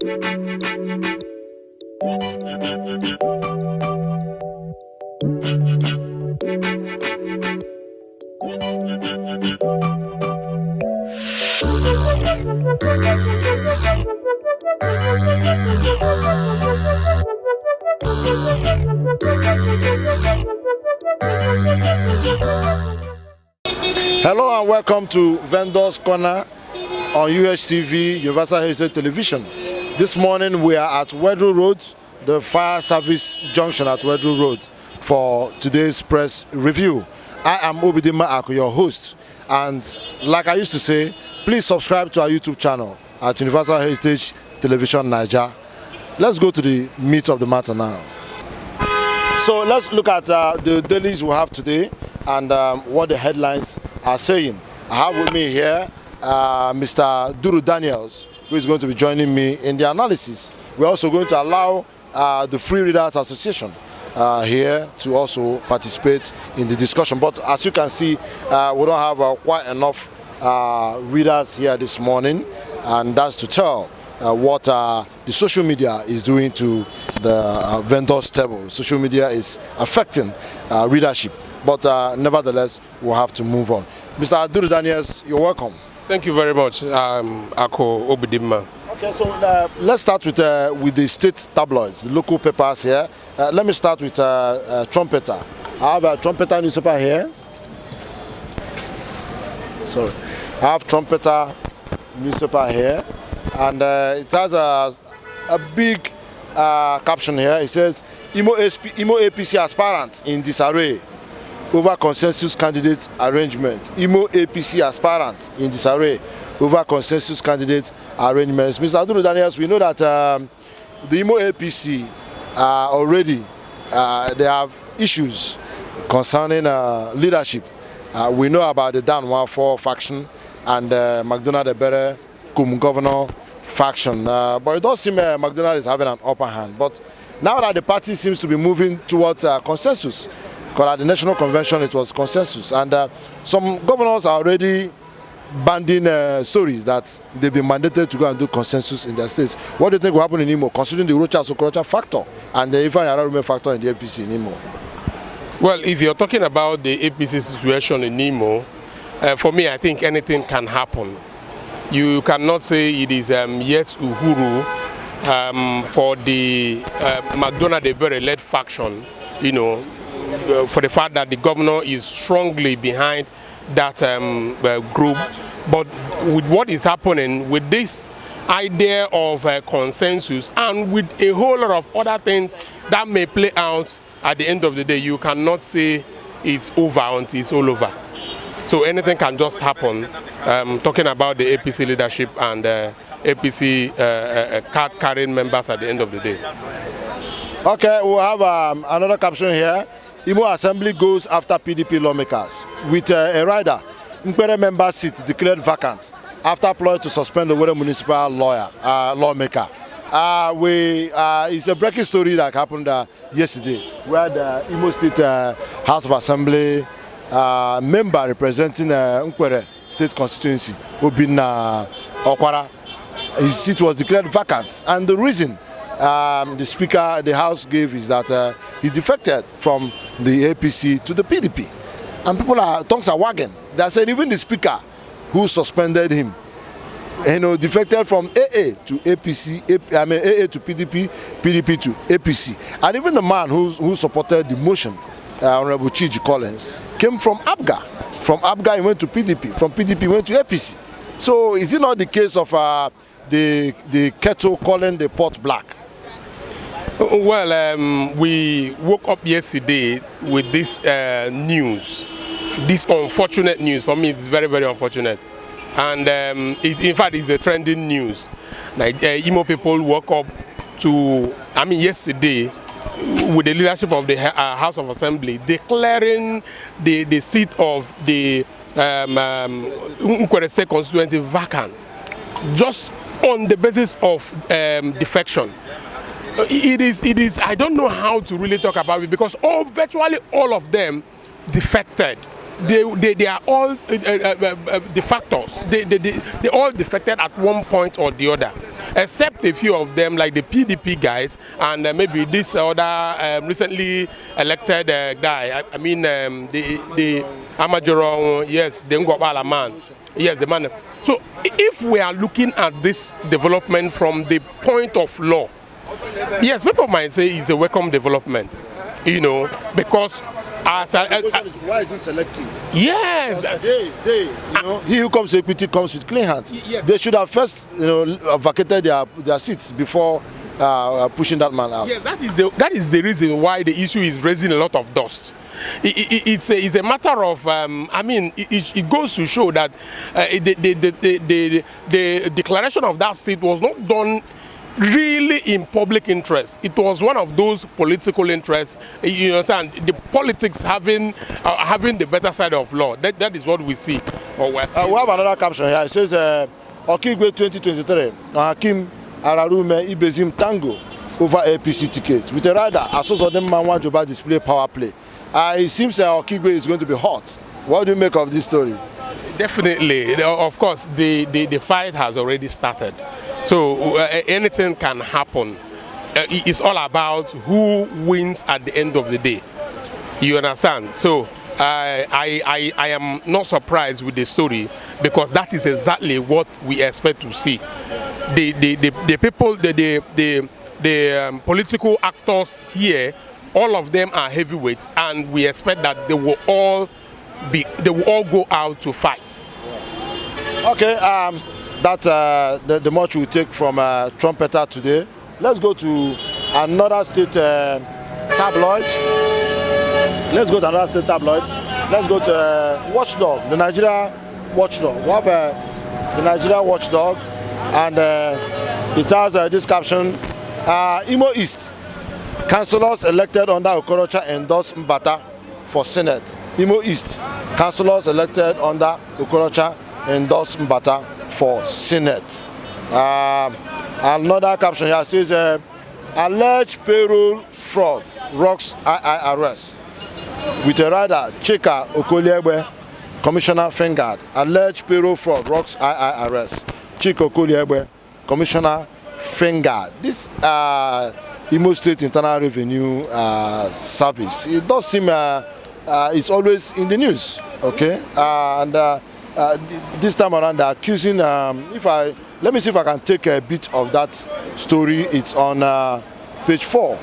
Hello and welcome to Vendors Corner on UHTv, Universal Heritage Television. This morning we are at Owerri Road, the fire service junction at Owerri Road, for today's press review. I am Obidima Ako, your host, and like I used to say, please subscribe to our YouTube channel at Universal Heritage Television Niger. Let's go to the meat of the matter now. So let's look at the dailies we have today and what the headlines are saying. I have with me here Mr. Duru Daniels, who is going to be joining me in the analysis. We're also going to allow the Free Readers Association here to also participate in the discussion. But as you can see, we don't have quite enough readers here this morning, and that's to tell what the social media is doing to the vendors table. Social media is affecting readership, but nevertheless we'll have to move on. Mr. Duru Daniels, you're welcome. Thank you very much, Ako Obidima. Okay, so let's start with the state tabloids, the local papers here. Let me start with Trumpeter. I have a Trumpeter newspaper here. Sorry, I have Trumpeter newspaper here, and it has a big caption here. It says, Imo APC aspirants in disarray over consensus candidate arrangement. Imo APC aspirants in disarray over consensus candidate arrangements. Mr. Duru Daniels, we know that the Imo APC already they have issues concerning leadership. We know about the Dan 1-4 faction and McDonald Ebere governor faction, but it does seem McDonald is having an upper hand. But now that the party seems to be moving towards consensus, because at the National Convention it was consensus, and some governors are already banding stories that they've been mandated to go and do consensus in their states. What do you think will happen in Imo, considering the Rocha-Sokorocha factor and the Ifa-Yararume factor in the APC in Imo? Well, if you're talking about the APC situation in Imo, for me, I think anything can happen. You cannot say it is yet Uhuru for the McDonald Ebere-led faction, you know, for the fact that the governor is strongly behind that group. But with what is happening with this idea of consensus and with a whole lot of other things that may play out at the end of the day, you cannot say it's over until it's all over. So anything can just happen. Talking about the APC leadership and APC card-carrying members at the end of the day. Okay, we'll have another caption here. Imo Assembly goes after PDP lawmakers with a rider. Mpere member seat declared vacant after ploy to suspend the Owerri municipal lawmaker. It's a breaking story that happened yesterday, where the Imo State House of Assembly member representing Nkwere State constituency, Obina Okwara, his seat was declared vacant, and the reason the Speaker, the House gave is that he defected from the APC to the PDP, and tongues are wagging. They said even the Speaker, who suspended him, defected from AA to APC, AA to PDP, PDP to APC, and even the man who supported the motion, Honorable Chiji Collins, came from ABGA. From ABGA he went to PDP, from PDP he went to APC. So is it not the case of the kettle calling the pot black? Well, we woke up yesterday with this news, this unfortunate news. For me, it's very, very unfortunate. And in fact, it's the trending news. Like Imo people woke up to, yesterday, with the leadership of the House of Assembly declaring the seat of the Nkwere State constituency vacant, just on the basis of defection. It is. I don't know how to really talk about it, because virtually all of them defected. They are all defectors. They all defected at one point or the other. except a few of them, like the PDP guys, and maybe this other recently elected guy. I mean, the Amajoro, yes, the Ngwabala man. Yes, the man. So if we are looking at this development from the point of law, yes, people might say it's a welcome development, you know, because why is it selective? Yes, you know, he who comes to equity comes with clean hands. Yes. They should have first, you know, vacated their seats before pushing that man out. Yes, that is the reason why the issue is raising a lot of dust. It's a matter of, I mean, it goes to show that the declaration of that seat was not done really in public interest. It was one of those political interests, you understand, the politics having the better side of law. That is what we see. Or we're seeing. We have another caption here. It says, Okigwe 2023, Hakim Ararume Ibezim Tango over APC ticket. With a rider, Asosodem Manwa Joba display power play. It seems Okigwe is going to be hot. What do you make of this story? Definitely. Of course, the fight has already started. So anything can happen. It's all about who wins at the end of the day. You understand? So I am not surprised with the story, because that is exactly what we expect to see. The people, the political actors here, all of them are heavyweights, and we expect that they will all go out to fight. Okay. That's the much we take from Trumpeter today. Let's go to another state tabloid. Let's go to Watchdog, the Nigeria Watchdog. We have the Nigeria Watchdog, and it has this caption: Imo East councillors elected under Okorocha endorse Mbata for Senate. Imo East councillors elected under Okorocha endorse Mbata for Senate. Another caption here says, alleged payroll fraud rocks IRS. With a rider, Chika Okoliegbe, Commissioner Fengad. Alleged payroll fraud rocks IRS. Chika Okoliegbe, Commissioner Fengad. This Imo State Internal Revenue Service, it does seem it's always in the news, okay? This time around they're accusing, let me see if I can take a bit of that story. It's on page 4.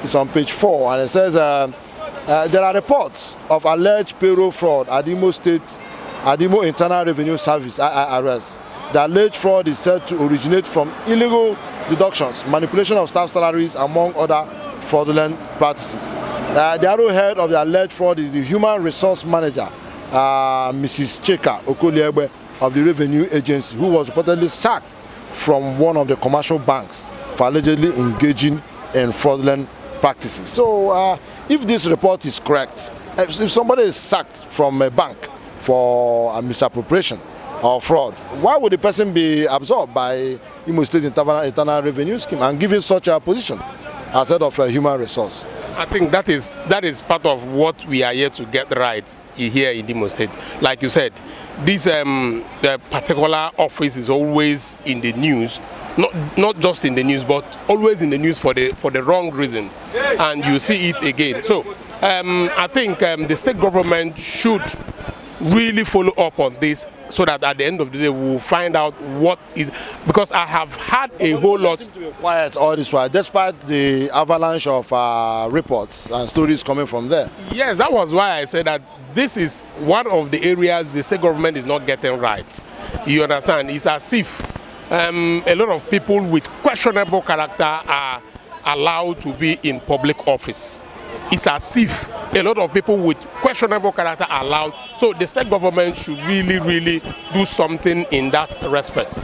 It's on page 4, and it says there are reports of alleged payroll fraud at Imo State, at Imo Internal Revenue Service, IRS. The alleged fraud is said to originate from illegal deductions, manipulation of staff salaries, among other fraudulent practices. The arrowhead of the alleged fraud is the human resource manager, Mrs. Chika Okoliegbe of the Revenue Agency, who was reportedly sacked from one of the commercial banks for allegedly engaging in fraudulent practices. So if this report is correct, if somebody is sacked from a bank for misappropriation or fraud, why would the person be absorbed by Imo State Internal Revenue Scheme and given such a position as head of human resource? I think that is part of what we are here to get right here in Imo State. Like you said, this the particular office is always in the news, not just in the news, but always in the news for the wrong reasons, and you see it again. So I think the state government should really follow up on this, so that at the end of the day we'll find out what is, because I have had a whole lot. Seem to be quiet all this while, despite the avalanche of reports and stories coming from there. Yes, that was why I said that this is one of the areas the state government is not getting right. You understand? It's as if a lot of people with questionable character are allowed to be in public office. It's as if a lot of people with questionable character are allowed. So the state government should really do something in that respect.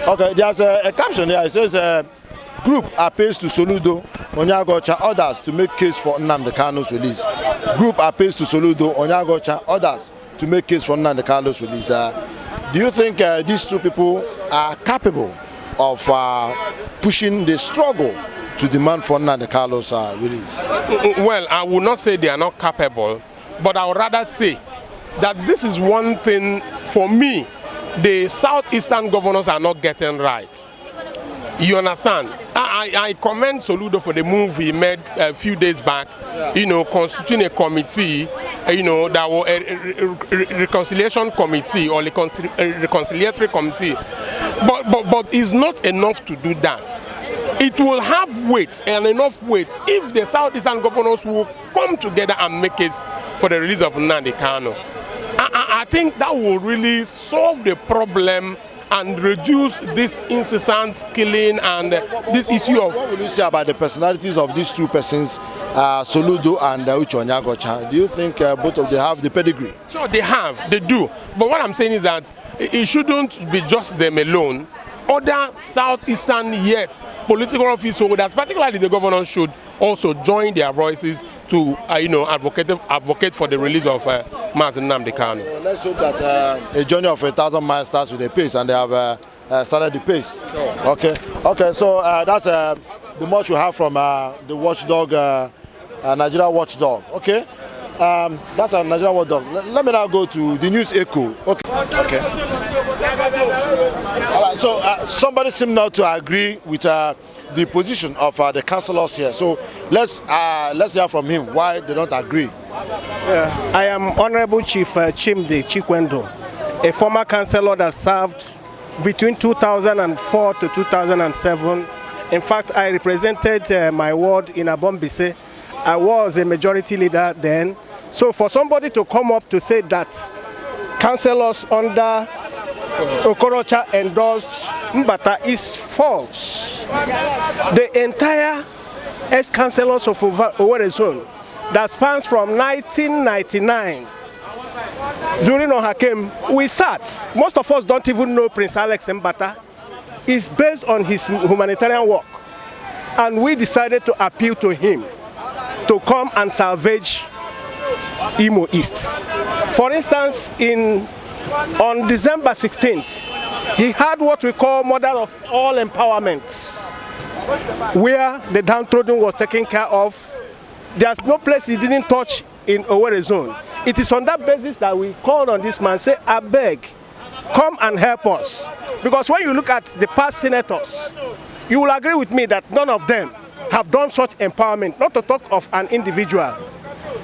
Okay, there's a caption here. It says, group appeals to Soludo, Onyagocha, others to make case for Nnamdi Kanu's release. Group appeals to Soludo, Onyagocha, others to make case for Nnamdi Kanu's release. Do you think these two people are capable of pushing the struggle to demand for Nnamdi Kanu's release? Well, I would not say they are not capable, but I would rather say that this is one thing for me the southeastern governors are not getting right. You understand? I commend Soludo for the move he made a few days back, constituting a committee, that was a reconciliation committee or a reconciliatory committee. But it's not enough to do that. It will have weight and enough weight if the Southeastern governors will come together and make case for the release of Nnamdi Kanu. I think that will really solve the problem and reduce this incessant killing and this issue of... What will you say about the personalities of these two persons, Soludo and Uche Onyagocha? Do you think both of them have the pedigree? Sure, they do. But what I'm saying is that it shouldn't be just them alone. Other Southeastern, political office holders, particularly the governor, should also join their voices to, advocate for the release of Mazi Nnamdi Kanu. Let's hope that a journey of 1,000 miles starts with a pace, and they have started the pace. Sure. Okay. So that's the much we have from the watchdog, Nigeria watchdog. Okay. That's a Nigerian watchdog. Let me now go to the news echo. Okay. All right. So somebody seemed not to agree with the position of the councillors here. So let's hear from him why they don't agree. I am Honorable Chief Chimde Chikwendo, a former councillor that served between 2004 to 2007. In fact, I represented my ward in Abombise. I was a majority leader then. So for somebody to come up to say that councillors under Okorocha endorsed Mbata is false. The entire ex-councillors of Owerri zone that spans from 1999, during Ohakem, we sat. Most of us don't even know Prince Alex Mbata. It's based on his humanitarian work. And we decided to appeal to him to come and salvage Imo East. For instance, on December 16th, he had what we call Mother of All Empowerment, where the downtrodden was taken care of. There's no place he didn't touch in Owerri zone. It is on that basis that we called on this man, say, I beg, come and help us. Because when you look at the past senators, you will agree with me that none of them have done such empowerment, not to talk of an individual.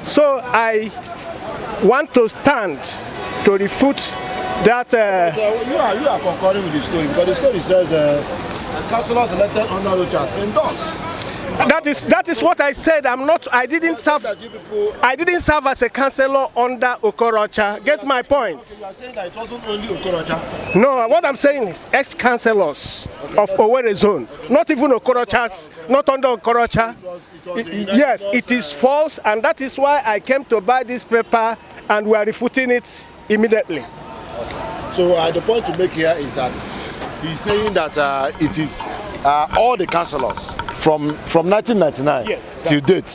So I want to stand to refute that. You are concurring with the story, because the story says councillors elected under Rochas endorse. That is what I said. I didn't serve as a councillor under Okorocha. Get my point. You are saying that it wasn't only Okorocha. No, what I'm saying is ex-councillors of Owerri zone, not even Okorochas, not under Okorocha. Yes, it is false, and that is why I came to buy this paper, and we are refuting it immediately. Okay. So the point to make here is that he's saying that it is all the councillors from 1999 till date,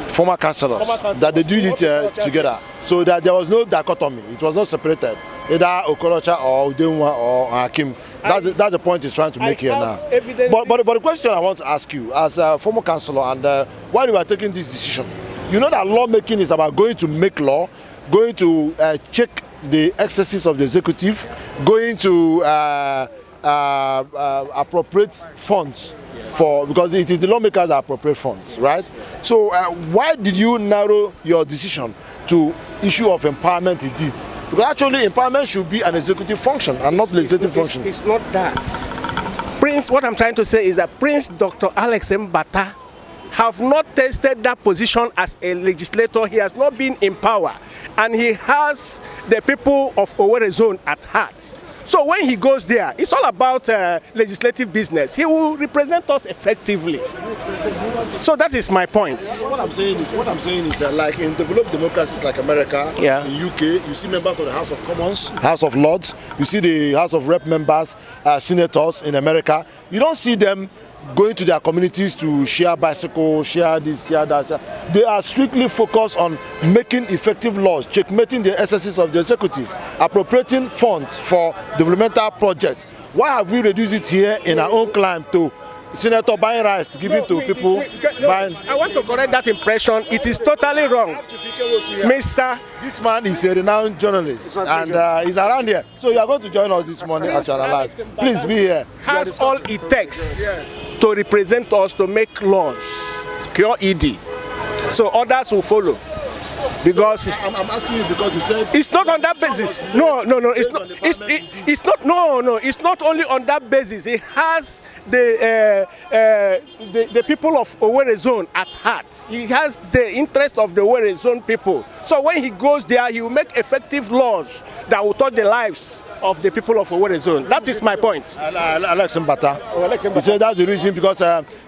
former councillors, that they did it together. So that there was no dichotomy. It was not separated. Either Okorocha or Udenwa or Hakim. That's the point he's trying to make here now. But the question I want to ask you, as a former councillor, and while you are taking this decision, you know that lawmaking is about going to make law, going to check the excesses of the executive, going to appropriate funds because it is the lawmakers that appropriate funds, right? So why did you narrow your decision to issue of empowerment it did? Because actually empowerment should be an executive function and not legislative function. It's not that. Prince, what I'm trying to say is that Prince Dr. Alex Mbata have not tested that position as a legislator. He has not been in power, and he has the people of Owerri zone at heart. So when he goes there, it's all about legislative business. He will represent us effectively. So that is my point. What I'm saying is like in developed democracies like America, in UK, you see members of the House of Commons, House of Lords, you see the House of Rep members, senators in America. You don't see them going to their communities to share bicycles, share this, share that. They are strictly focused on making effective laws, checkmating the excesses of the executive, appropriating funds for developmental projects. Why have we reduced it here in our own climate to senator buying rice, giving to people. Buying. I want to correct that impression. It is totally wrong. Mr. This man is a renowned journalist and he's around here. So you are going to join us this morning as you analyze. Please be here. Has all it takes to represent us to make laws, cure ED. So others will follow. Because I'm asking you because you said it's not on that basis. No, it's not. It's not. No, it's not only on that basis. It has the people of Owerri zone at heart. He has the interest of the Owerri zone people. So when he goes there, he will make effective laws that will touch the lives of the people of Owerri zone. That is my point. Alex Mbata. He said that's the reason because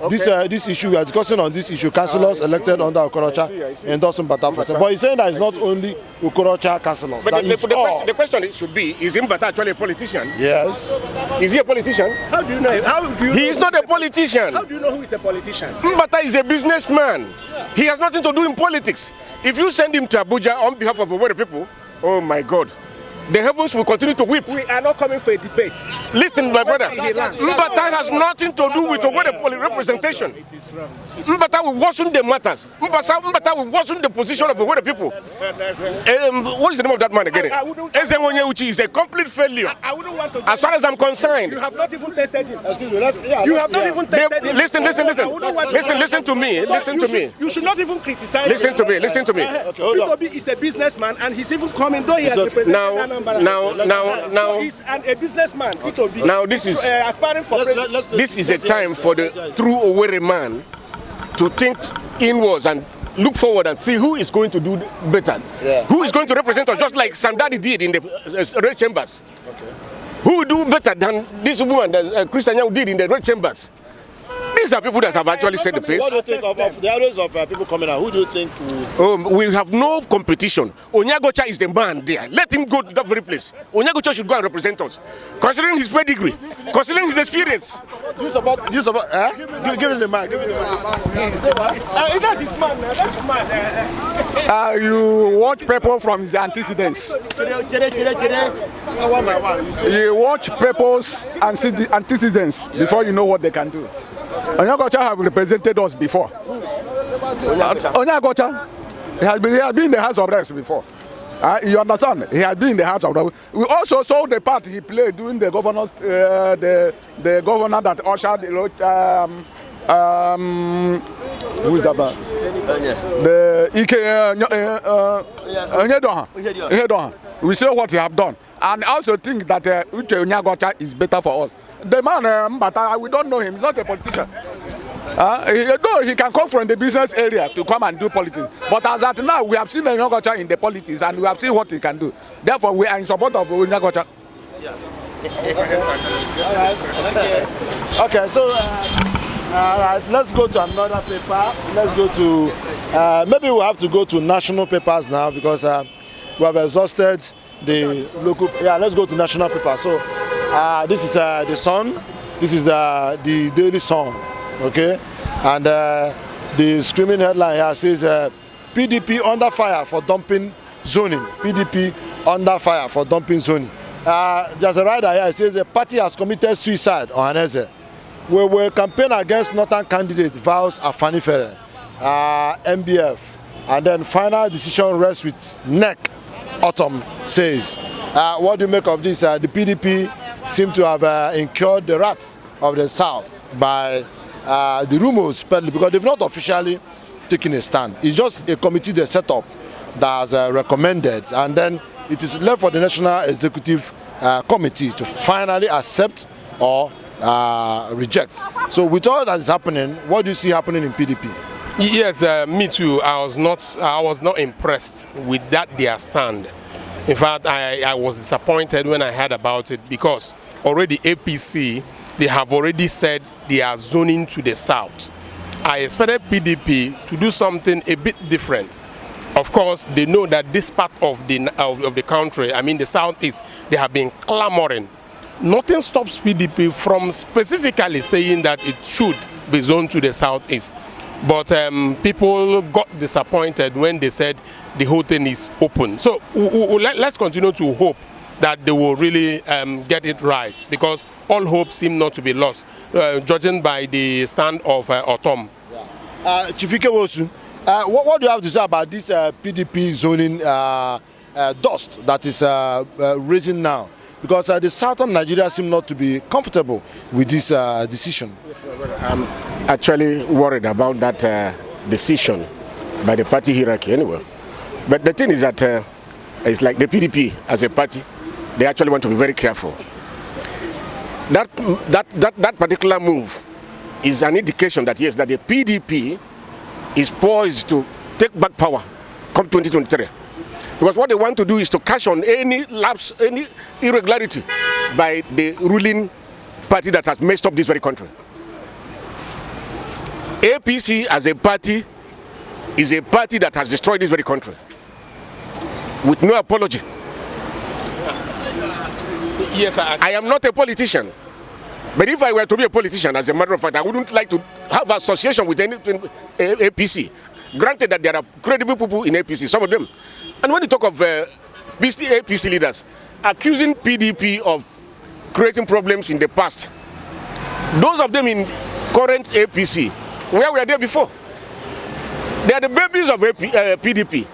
this issue, we are discussing on this issue, councillors elected under Okorocha endorse Mbata for some. But he's saying that it's not only Okorocha councillors. But the question should be, is Mbata actually a politician? Yes. Is he a politician? How do you know? He is not a politician. How do you know who is a politician? Mbata is a businessman. He has nothing to do in politics. If you send him to Abuja on behalf of Owerri people, oh my God, the heavens will continue to weep. We are not coming for a debate. Listen, my brother, Mbata has nothing to do with Owerri representation. Mbata will worsen the matters. Mbata will worsen the position of Owerri people. What is the name of that man again? Ezengonye Uchi is a complete failure. I wouldn't want to. As far as I'm concerned. You have not even tested him. Excuse me. You have not even tested him. Listen to me. You should not even criticize. Listen to me. Okay, hold on. Itobi is a businessman and he's even coming, though he has represented Now, he's a businessman. Itobi. Now this is aspiring for president. this is a time for the true Owerri man to think inwards and look forward and see who is going to do better. Yeah. Who is going to represent us just like Sandadi did in the red chambers. Okay. Who will do better than this woman that Christian Yao did in the red chambers? These are people that have actually set the pace. What do you think of the areas of people coming out? Who do you think will... We have no competition. Onyagocha is the man there. Let him go to that very place. Onyagocha should go and represent us. Considering his pedigree, considering his experience. Give him the mic. That's his man. That's his man. You watch people from his antecedents. You watch people's antecedents before you know what they can do. Onyagocha have represented us before. Onyagocha, he has been in the House of Reps before. You understand? He has been in the House of Reps. We also saw the part he played during the governor's, the governor that ushered who is that man? The Ike We saw what he have done, and I also think that Onyagocha is better for us. The man, Mbata, we don't know him. He's not a politician. Though he can come from the business area to come and do politics. But as at now, we have seen Onyagocha in the politics and we have seen what he can do. Therefore, we are in support of Onyagocha. Okay, so let's go to another paper. Let's go to, maybe we'll have to go to national papers now because we have exhausted the local. Yeah, let's go to national paper. So this is the Sun. This is the Daily Sun. Okay, and the screaming headline here says PDP under fire for dumping zoning. PDP under fire for dumping zoning. There's a rider here. It says the party has committed suicide on Hanese. We will campaign against Northern candidate vows Afanifere, MBF, and then final decision rests with NEC. Autumn says. What do you make of this? The PDP seem to have incurred the wrath of the South by the rumors spread because they've not officially taken a stand. It's just a committee they set up that has recommended, and then it is left for the National Executive Committee to finally accept or reject. So with all that is happening, what do you see happening in PDP? Yes, me too. I was not impressed with their stand. In fact, I was disappointed when I heard about it because already APC, they have already said they are zoning to the south. I expected PDP to do something a bit different. Of course, they know that this part of the country, I mean the southeast, they have been clamoring. Nothing stops PDP from specifically saying that it should be zoned to the southeast. But people got disappointed when they said the whole thing is open. So let's continue to hope that they will really get it right, because all hope seem not to be lost, judging by the stand of Otom. Chifike Wosu, what do you have to say about this PDP zoning dust that is raising now? Because the southern Nigeria seem not to be comfortable with this decision. I'm actually worried about that decision by the party hierarchy anyway. But the thing is that it's like the PDP as a party, they actually want to be very careful. That particular move is an indication that yes, that the PDP is poised to take back power come 2023. Because what they want to do is to cash on any lapse, any irregularity by the ruling party that has messed up this very country. APC as a party is a party that has destroyed this very country with no apology. Yes, I am not a politician, but if I were to be a politician, as a matter of fact, I wouldn't like to have association with any APC. Granted that there are credible people in APC, some of them. And when you talk of APC leaders accusing PDP of creating problems in the past, those of them in current APC, where were they before? They are the babies of PDP.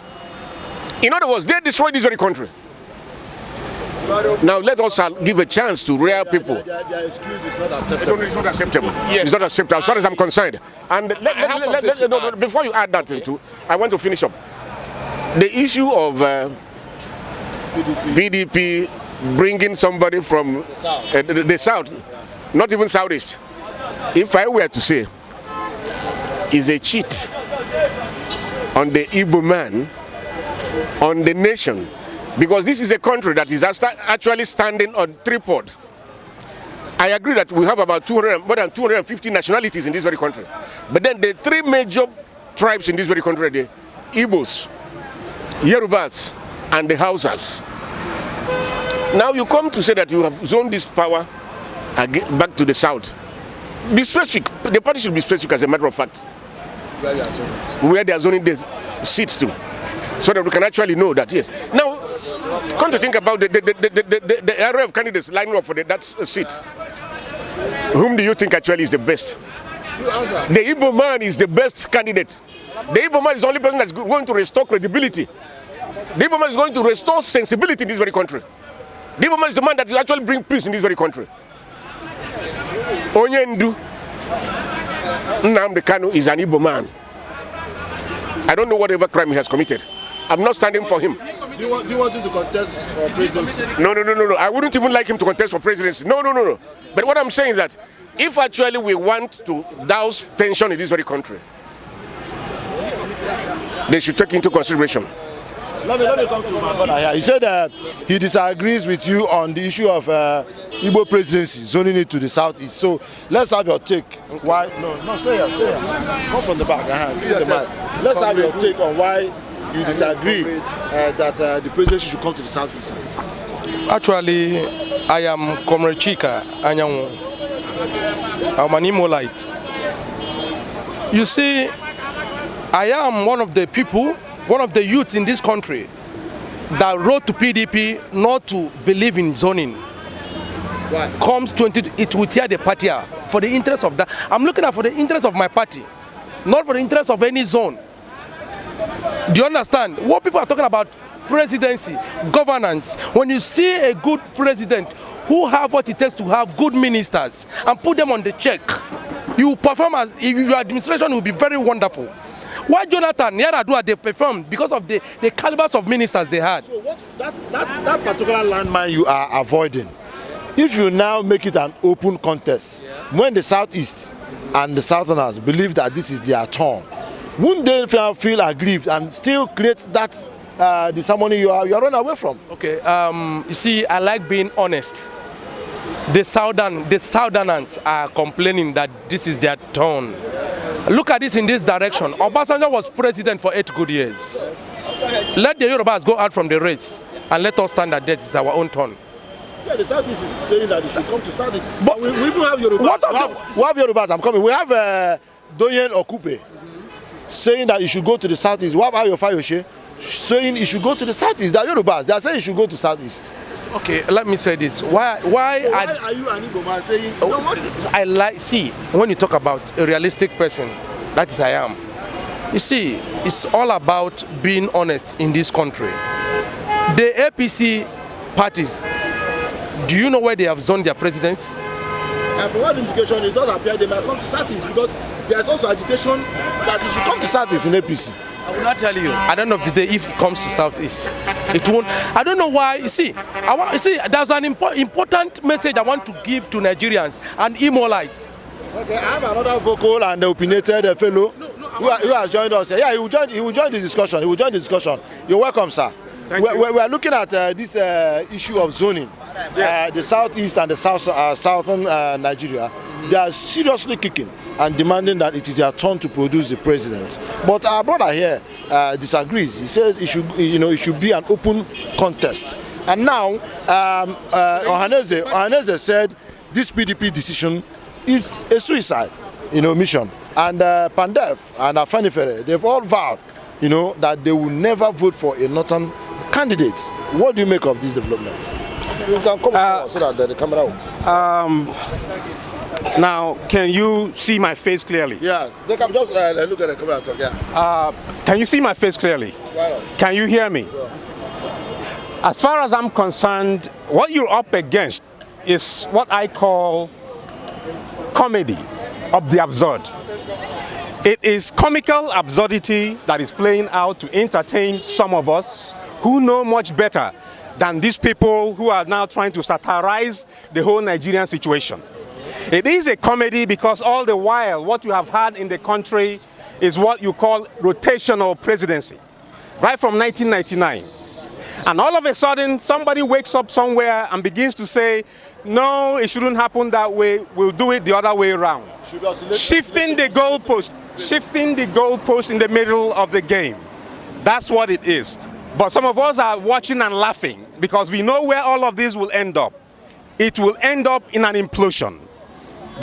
In other words, they destroyed this very country. Now let us give a chance to real people. Their excuse is not acceptable. It's not acceptable. Yes. It's not acceptable as far as I'm concerned. And before you add that into, I want to finish up. The issue of PDP bringing somebody from the south, not even southeast, if I were to say, is a cheat on the Igbo man, on the nation, because this is a country that is actually standing on tripod. I agree that we have about more than 250 nationalities in this very country. But then the three major tribes in this very country are the Igbos, Yorubas, and the Hausas. Now you come to say that you have zoned this power back to the south. Be specific. The party should be specific, as a matter of fact. Where they are zoning the seats to, so that we can actually know that, yes. Now, come to think about the area of candidates lining up for that seat. Whom do you think actually is the best? The Igbo man is the best candidate. The Igbo man is the only person that's going to restore credibility. The Igbo man is going to restore sensibility in this very country. The Igbo man is the man that will actually bring peace in this very country. Onyendu Nnamdi Kanu is an Igbo man. I don't know whatever crime he has committed. I'm not standing for him. Do you want him to contest for presidency? No. I wouldn't even like him to contest for presidency. No. But what I'm saying is that if actually we want to douse tension in this very country, they should take into consideration. Let me come to my brother here. He said that he disagrees with you on the issue of Igbo presidency, zoning it to the southeast. So let's have your take. Why? No, stay here. Come from the back. Let's have your take on why you disagree that the presidency should come to the southeast. Actually, I am Comrade Chika Anyanwu. I'm an Imolite. You see, I am one of the people, one of the youths in this country that wrote to PDP not to believe in zoning. Why? Comes 20, it will tear the party out for the interest of that. I'm looking at for the interest of my party, not for the interest of any zone. Do you understand? What people are talking about, presidency, governance, when you see a good president who have what it takes to have good ministers and put them on the check, you perform as, your administration will be very wonderful. Why Jonathan, Yaradua, they performed because of the calibers of ministers they had. So what, that particular landmine you are avoiding, if you now make it an open contest, when the southeast and the southerners believe that this is their turn, wouldn't they feel aggrieved and still create that the ceremony you are running away from? Okay, you see, I like being honest. The Southerners are complaining that this is their turn. Look at this in this direction. Obasanjo was president for 8 good years. Let the Yorubas go out from the race and let us stand that this is our own turn. Yeah, the Southeast is saying that they should come to Southeast. But we even have Yorubas. We have Yorubas, I'm coming. We have Doyen Okupe saying that you should go to the Southeast. We have Ayo Fayoshe saying he should go to the southeast. They are Yorubas. They are saying he should go to southeast. Okay, let me say this. Why So why are you an Igbo man saying you don't want it? I like, see, when you talk about a realistic person, that is I am. You see, it's all about being honest in this country. The APC parties, do you know where they have zoned their presidents? And from what indication, it does appear they might come to southeast because there's also agitation that he should come to southeast in APC. I will not tell you. At the end of the day, if it comes to southeast, it won't. I don't know why. You see, there's an important message I want to give to Nigerians and Imolites. Okay, I have another vocal and opinionated fellow who has joined us. Yeah, he will join the discussion. He will join the discussion. You're welcome, sir. We are looking at this issue of zoning. Yes. The southeast and the southern Nigeria, they are seriously kicking and demanding that it is their turn to produce the president. But our brother here disagrees. He says it should be an open contest. And now, Ohaneze said this PDP decision is a suicide, mission. And Pandef and Afanifere, they've all vowed, that they will never vote for a northern candidate. What do you make of these developments? You can come so that the camera will. Now, can you see my face clearly? Yes, they can just look at the camera and talk, yeah. Can you see my face clearly? Why not? Can you hear me? Yeah. As far as I'm concerned, what you're up against is what I call comedy of the absurd. It is comical absurdity that is playing out to entertain some of us who know much better than these people who are now trying to satirize the whole Nigerian situation. It is a comedy because all the while what you have had in the country is what you call rotational presidency, right from 1999. And all of a sudden somebody wakes up somewhere and begins to say, no, it shouldn't happen that way, we'll do it the other way around. Shifting the goalpost in the middle of the game. That's what it is. But some of us are watching and laughing because we know where all of this will end up. It will end up in an implosion.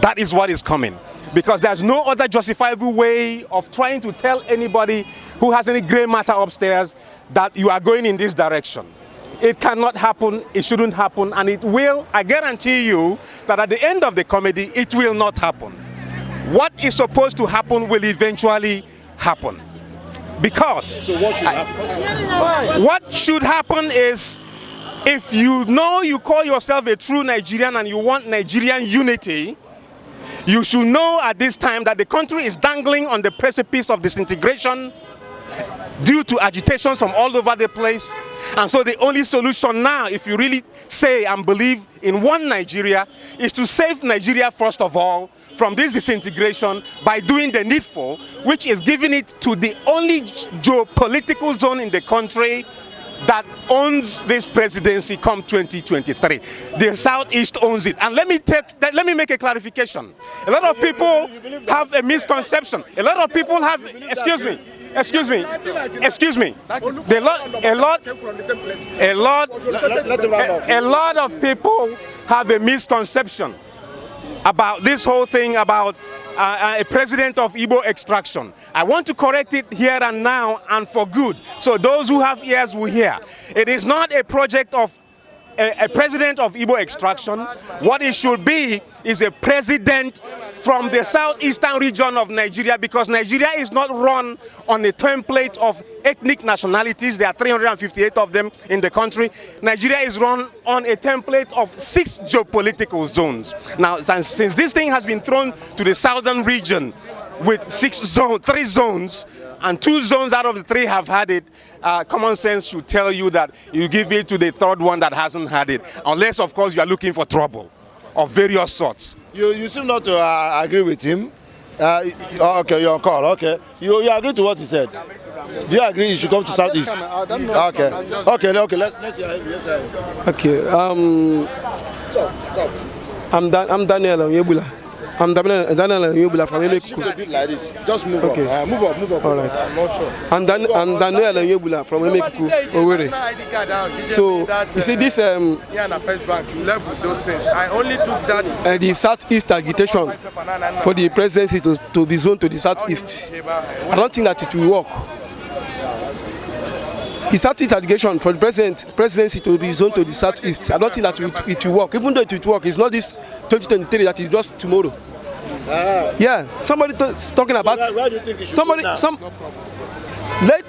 That is what is coming. Because there's no other justifiable way of trying to tell anybody who has any gray matter upstairs that you are going in this direction. It cannot happen, it shouldn't happen, and it will, I guarantee you, that at the end of the comedy, it will not happen. What is supposed to happen will eventually happen. Because So what should happen? what should happen is, if you know you call yourself a true Nigerian and you want Nigerian unity, you should know at this time that the country is dangling on the precipice of disintegration due to agitations from all over the place. And so the only solution now, if you really say and believe in one Nigeria, is to save Nigeria first of all from this disintegration by doing the needful, which is giving it to the only geopolitical zone in the country that owns this presidency come 2023. The Southeast owns it. And let me make a clarification. A lot of people have a misconception. A lot of people have, excuse me. A lot of people have a misconception about this whole thing about a president of Igbo extraction. I want to correct it here and now and for good, so those who have ears will hear. It is not a project of a president of Igbo extraction. What it should be is a president from the southeastern region of Nigeria, because Nigeria is not run on a template of ethnic nationalities. There are 358 of them in the country. Nigeria is run on a template of 6 geopolitical zones. Now, since this thing has been thrown to the southern region with 3 zones, and 2 zones out of the 3 have had it, common sense should tell you that you give it to the 3rd one that hasn't had it, unless of course you are looking for trouble of various sorts. You seem not to agree with him. Okay, you're on call. Okay, you agree to what he said. Do you agree you should come to Southeast? Okay. Let's hear him. Okay. Talk. I'm Daniel Onyebula. I'm Daniel Onyebula from Emekuku. Like this. Just move up. Move up. All right. I'm Daniel Onyebula from Emekuku, Owerri. So you see this First Bank, you left with those things. I only took that. The Southeast agitation for the presidency to be zoned to the Southeast. I don't think that it will work. the southeast allegation for the presidency to be zoned to the southeast. I don't think that it will work. Even though it will work, it's not this 2023 that is just tomorrow. Yeah, somebody is talking about. Where do you think it should somebody, go now? Let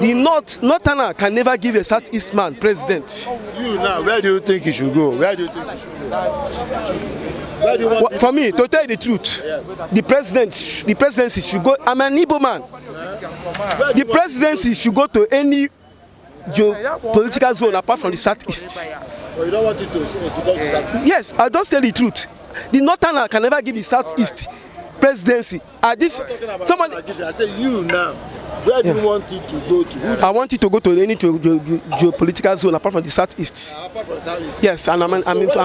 the northerner can never give a southeast man president. You now, where do you think it should go? Where do you think it should go? Where do you want For me, to tell you the truth, yes. the presidency should go. I'm an Igbo man. The presidency should go to any geopolitical zone apart from the southeast. But you don't want it to go to southeast? Yes, I just tell the truth. The northerner can never give the southeast presidency. Somebody, I say you now. Where do you want it to go to? I want it to go to any geopolitical zone apart from the southeast. Apart from southeast. Yes, and I'm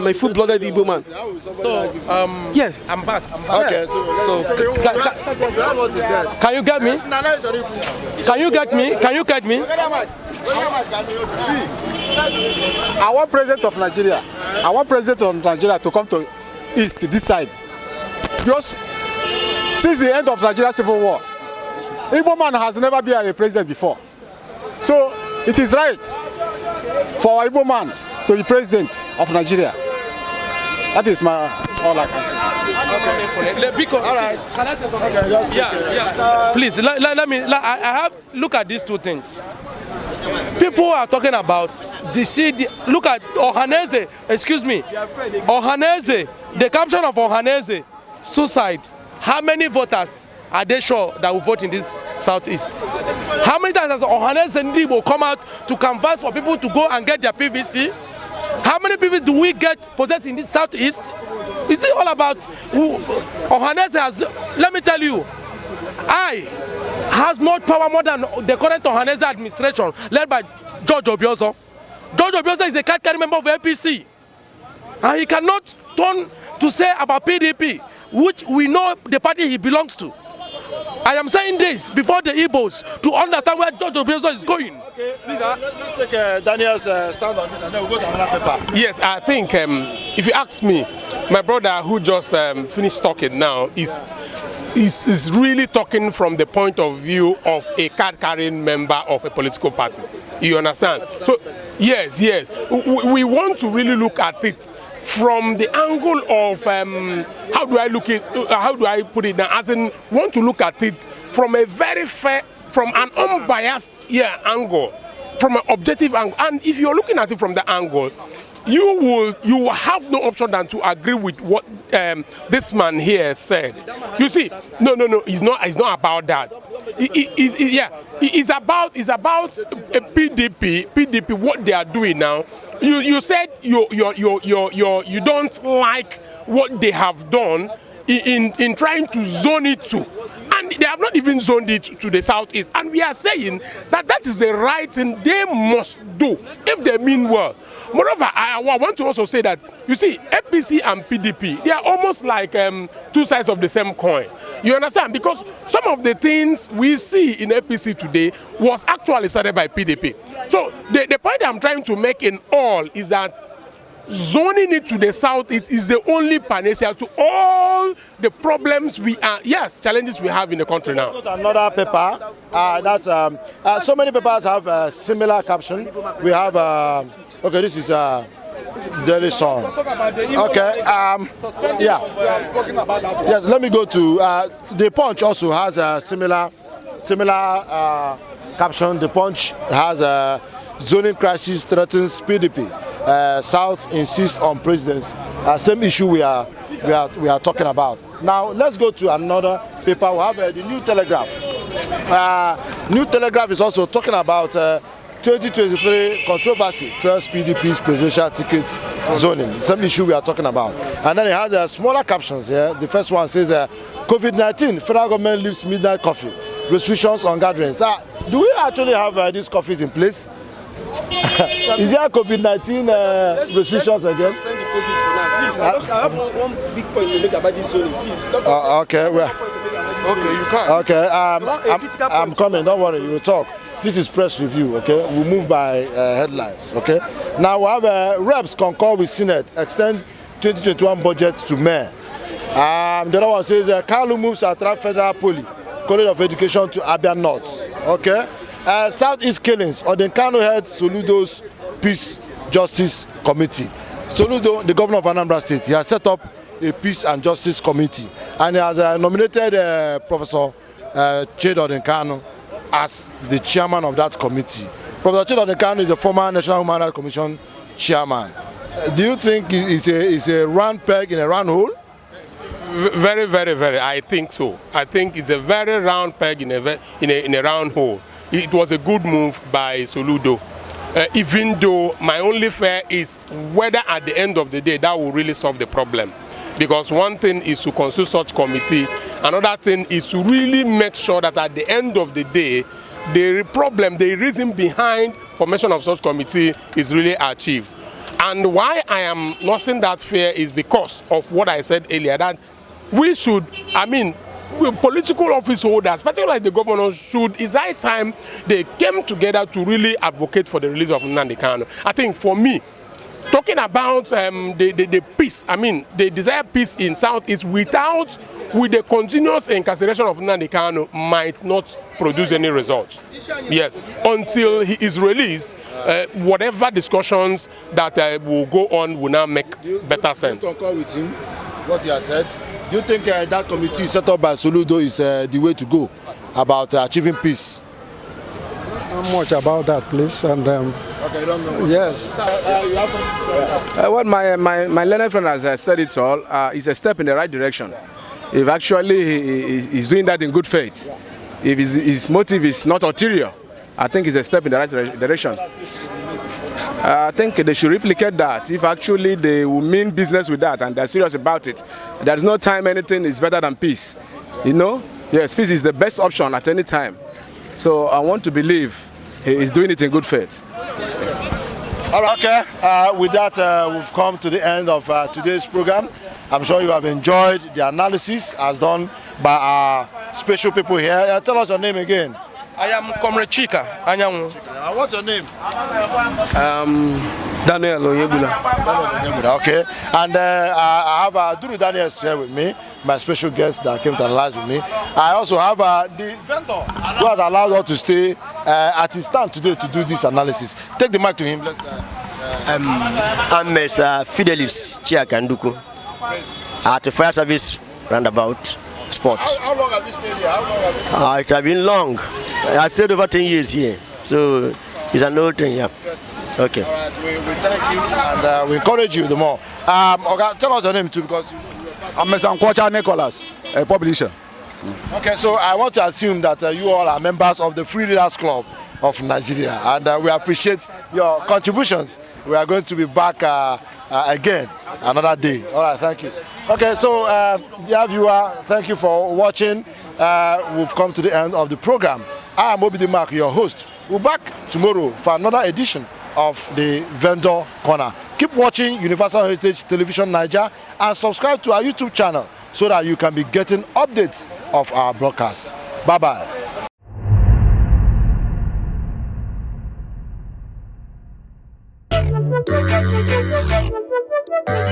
a full-blooded Igbo man. So, yeah, I'm back. Okay, so Can you get me? Can you get me? Can you get me? I want president of Nigeria. I want president of Nigeria to come to east, this side. Because since the end of Nigeria Civil War, Igbo man has never been a president before. So it is right for Igbo man to be president of Nigeria. That is all I can say. Okay. Because, can I say something? Please, let me. I have look at these two things. People are talking about look at Ohaneze. Excuse me, Ohaneze. The caption of Ohaneze suicide. How many voters are they sure that will vote in this southeast? How many times has Ohaneze and Ndibo come out to canvass for people to go and get their PVC? How many people do we get possessed in this southeast? Is it all about Ohaneze has? Let me tell you, has more power more than the current Ohaneze administration led by George Obiozo. George Obiozo is a card-carrying member of APC, and he cannot turn to say about PDP, which we know the party he belongs to. I am saying this before the Igbos to understand where George Obiozo is going. Okay, let's take Daniel's stand on this and then we'll go to another paper. Yes, I think if you ask me, my brother who just finished talking now is really talking from the point of view of a card-carrying member of a political party. You understand? So, yes. We want to really look at it from the angle of how do I put it now? As in, want to look at it from a very fair, from an unbiased angle, from an objective angle. And if you're looking at it from the angle, you will have no option than to agree with what this man here said. You see, no, it's not about that. It's about a PDP. What they are doing now. You said you don't like what they have done in trying to zone it to, and they have not even zoned it to the southeast. And we are saying that is the right thing they must do if they mean well. Moreover, I want to also say that, you see, APC and PDP, they are almost like two sides of the same coin. You understand? Because some of the things we see in APC today was actually started by PDP. So the point I'm trying to make in all is that zoning it to the south, it is the only panacea to all the problems challenges we have in the country now. Another paper, that's so many papers have a similar caption. We have okay, this is Daily Sun. Okay, yes, let me go to the Punch. Also has a similar caption. The Punch has a zoning crisis threatens PDP. South insists on presidency. Same issue we are talking about. Now let's go to another paper. We have the New Telegraph. New Telegraph is also talking about 2023 controversy threats PDP's presidential ticket zoning. Same issue we are talking about. And then it has smaller captions here. The first one says COVID-19, federal government lifts midnight curfew, restrictions on gatherings. Do we actually have these curfews in place? Is there COVID-19 restrictions again? Suspend the COVID for now. Please, I have one big point to make about this zoning. Please. Okay, well. Okay, you can. Okay, I'm coming. Don't worry, you will talk. This is press review. Okay, we'll move by headlines. Okay. Now we have reps concur with Senate extend 2021 budget to May. The other one says Kalu moves to attract federal College of Education to Abia North. Okay. Southeast killings, Odenkano head Soludo's Peace Justice Committee. Soludo, the governor of Anambra State, he has set up a Peace and Justice Committee, and he has nominated Professor Chedo Odenkano as the chairman of that committee. Professor Chedo Odenkano is the former National Human Rights Commission chairman. Do you think it's a round peg in a round hole? Very, very, very. I think so. I think it's a very round peg in a round hole. It was a good move by Soludo. Even though my only fear is whether at the end of the day that will really solve the problem. Because one thing is to constitute such committee, another thing is to really make sure that at the end of the day, the problem, the reason behind formation of such committee is really achieved. And why I am not seeing that fear is because of what I said earlier, that we should, political office holders, particularly the governors, it's high time they came together to really advocate for the release of Nnamdi Kanu. I think for me, talking about the peace, the desired peace in Southeast with the continuous incarceration of Nnamdi Kanu might not produce any results. Yes, until he is released, whatever discussions that will go on will now make better sense. Do you concur with him, what he has said? Do you think that committee set up by Soludo is the way to go about achieving peace? Not much about that, please. And okay, you don't know. Yes. You have something to say? Well, my learned friend has said it all. It's a step in the right direction. If actually he's doing that in good faith, if his motive is not ulterior, I think it's a step in the right direction. I think they should replicate that. If actually they will mean business with that and they're serious about it, there is no time anything is better than peace. You know? Yes, peace is the best option at any time. So I want to believe he is doing it in good faith. All right. Okay, with that, we've come to the end of today's program. I'm sure you have enjoyed the analysis as done by our special people here. Tell us your name again. I am Comrade Chika Anyanwu. What's your name? Daniel Oyebula. Okay, and I have Duru Daniels here with me, my special guest that came to analyze with me. I also have the vendor who has allowed us to stay at his stand today to do this analysis. Take the mic to him. Let's. I'm Mr. Fidelis Chiakanduku at the fire service roundabout spot. How long have you stayed here? How long have you it has been long. I've stayed over 10 years here, so it's an old thing, yeah. Okay. All right, we thank you and we encourage you the more. Okay, tell us your name too, because I'm Mr. Nkwacha Nicholas, a publisher. Okay, so I want to assume that you all are members of the Free Readers Club of Nigeria, and we appreciate your contributions. We are going to be back again another day. All right, thank you. Okay, so dear viewer, thank you for watching. We've come to the end of the program. I am Obidi Mark, your host. We'll be back tomorrow for another edition of the Vendor Corner. Keep watching Universal Heritage Television Niger and subscribe to our YouTube channel so that you can be getting updates of our broadcasts. Bye-bye.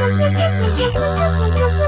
Thank you.